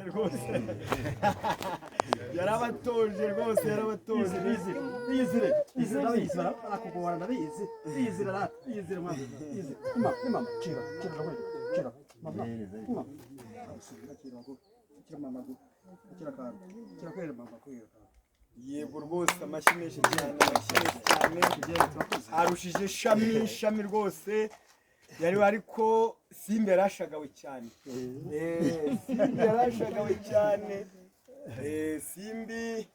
rwose yarabatoje rwose yarabatoje bizire bizire akugora ndabizi bizire rata bizire mama bizire mama kira mama kira mama kira kandi kira kwera mama kwera yego rwose amashimishe cyane arushije shami rwose yari ariko Simba yarashagawe cyane Simba yarashagawe cyane Simbi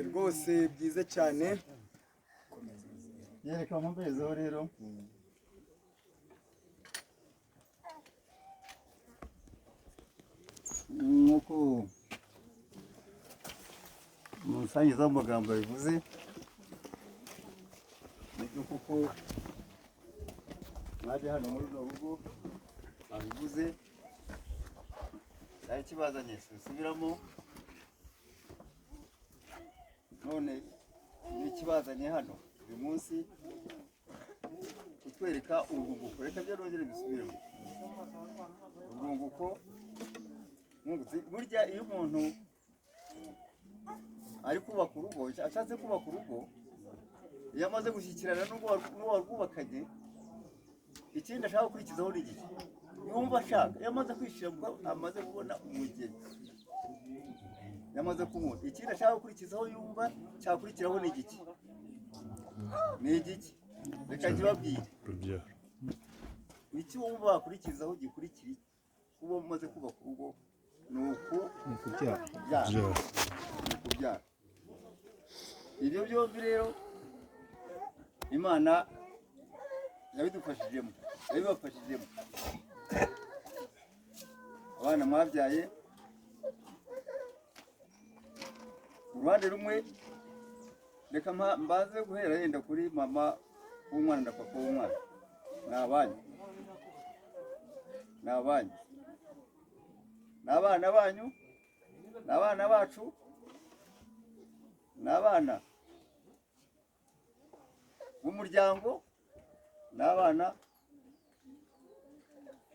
rwose byiza cyane yereka mumbezo rero nuko musangiza amagambo bivuze nibyo kuko mwaje hano muri rugo babivuze cyari kibazanye subiramo none nikibazanye hano uyu munsi kutwereka urwunguko reka byo rongere bisubiremo urwunguko burya iyo umuntu ari kubaka urugo ashatse kubaka urugo iyo amaze gushyikirana n'uwarwubakanye ikindi ashaka gukurikizaho ni iki yumva ashaka iyo amaze kwishyira amaze kubona umugeni yamaze kumubona ikindi ashaka gukurikizaho yumva cyakurikiraho ni igiki reka nkibabwire iki wumva wakurikizaho gikurikira kuba umaze kubaka urugo ni ukubyara ibyo byombi rero Imana yabidufashijemo yabibafashijemo abana mwabyaye uruhande rumwe reka mbaze guhera yenda kuri mama w'umwana na papa w'umwana ni abanyu ni abana banyu ni abana bacu ni abana b'umuryango ni abana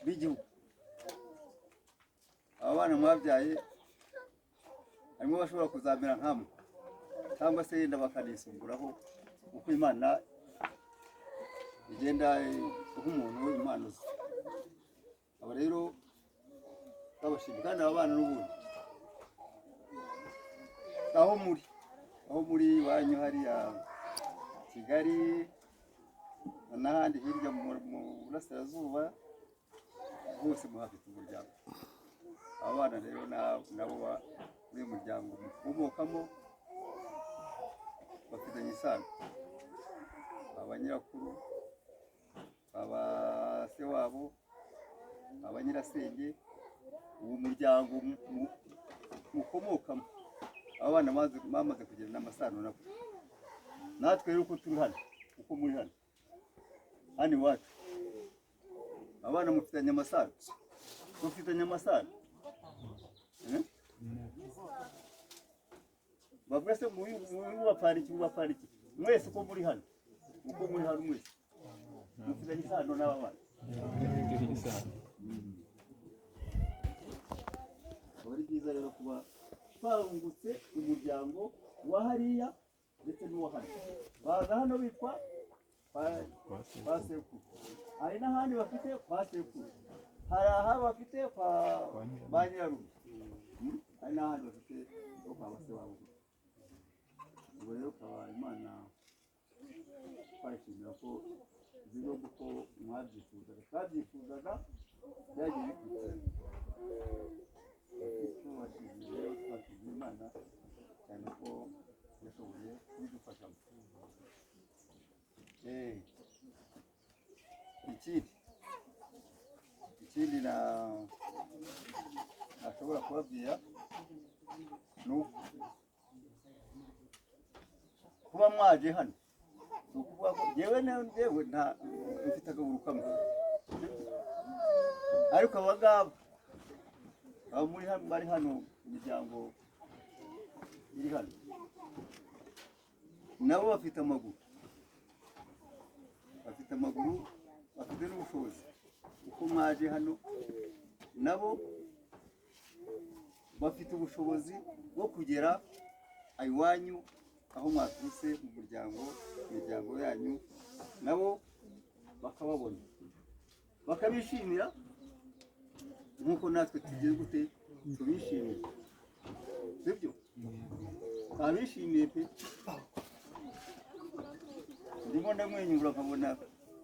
b'igihugu aba bana mwabyaye harimo bashobora kuzamera nkamwe cyangwa se yenda bakanisunguraho uko Imana igenda nk'umuntu impano ze aba rero babashimira kandi aba bana n'ubundi aho muri iwanyu hariya Kigali n'ahandi hirya mu burasirazuba bose muhafite umuryango aba bana rero nabo muri muryango mukomokamo bafitanye isano abanyirakuru aba se wabo abanyirasenge uwo muryango mukomokamo aba bana bamaze kugirana amasano nabo natwe rero uko turi hano uko muri hano iwacu abana mufitanye amasano bavuga se mubapariki mwese uko muri hano mwese mufitanye isano n'aba bana ari byiza rero kuba twahungutse umuryango wa hariya ndetse n'uwa hano baza hano bitwa kwa sekuru hari n'ahandi bafite kwa sekuru hari aha bafite kwa ba nyirarume hari n'ahandi bafite kwa base wabo ubwo rero ukaba Imana twashimira ko zino kuko twabyifuzaga byagiye bikurikirana twashimira Imana cyane ko yashoboye kubidufashamo ikindi nashobora kubabwira ni kuba mwaje hano ni ukuvuga ko njyewe mfite akaguru kamwe ariko aba bari hano imiryango iri hano nabo bafite amaguru bafite ko mwaje hano nabo bafite ubushobozi bwo kugera iwanyu aho mwaturutse mu miryango yanyu nabo bakababona bakabishimira nk'uko natwe tugiye gute tubishimiye sibyo abishimiye pe ndimo ndamwenyura nkabona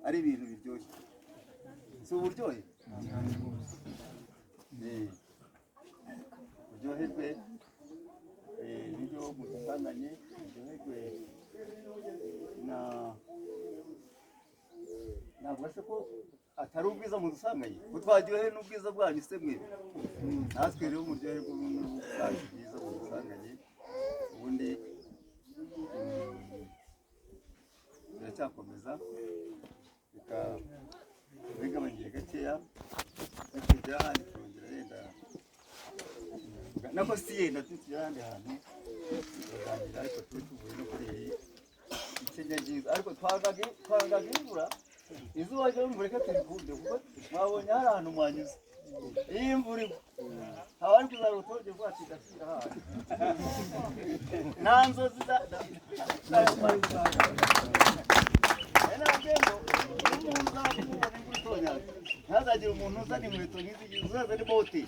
ari ibintu biryoshye si uburyohe uryoherwe n'ibyo mudusanganye uryoherwe ntabwo se ko atari ubwiza mudusanganye ko twaryohewe n'ubwiza bwanyu se mwe natwe rero muryoherwe n'ubwanyu bwiza mudusanganye ubundi biracyakomeza bigabanyije gakeya tujya ahandi turongera yenda nako si yenda tujya ahandi hantu tukaganira ariko tube tuvuye no kuri ikenya ryiza ariko twangaga imvura izuba ryo mureke turikunde kuko mwabonye hari ahantu mwanyuze iyo imvura igwa haba ari kuzara urutoke rwacu igashyira hasi nta nzozi ntazagire umuntu uzana inkweto nk'izi uzaza ari bote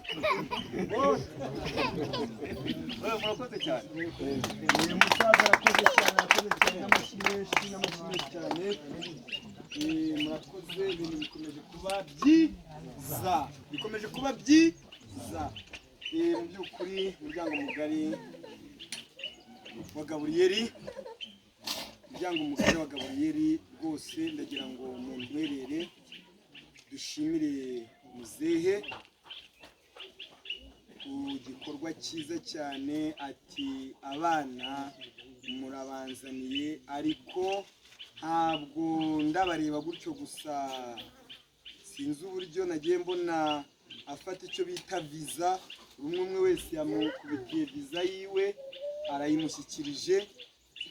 murakoze cyane uyu musaza arakoze cyane n'amashyi menshi cyane murakoze ibintu bikomeje kuba byiza mu by'ukuri umuryango mugari wa Gaburiyeli rwose ndagira ngo muntwerere dushimire muzehe ku gikorwa cyiza cyane ati abana murabanzaniye ariko ntabwo ndabareba gutyo gusa sinzi uburyo nagiye mbona afata icyo bita viza umwe wese yamukubitiye viza yiwe arayimushyikirije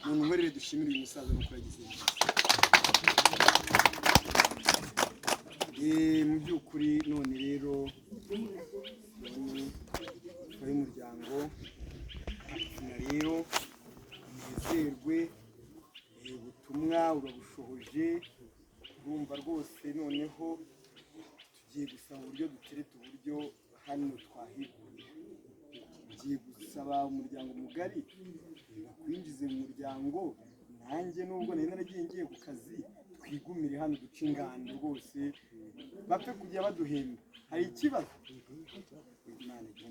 umuntu nkwerere dushimire uyu musaza nuko yagize mu by'ukuri none rero umuryango na rero mwizerwe ubutumwa urabushohoje urumva rwose noneho tugiye gusaba uburyo dutereta uburyo hano twahiguye tugiye gusaba umuryango mugari bakwinjize mu muryango nanjye nubwo nari naragiye ngiye ku kazi twigumire hano duce ingando rwose bapfe kujya baduhemba hari ikibazo Imana igihe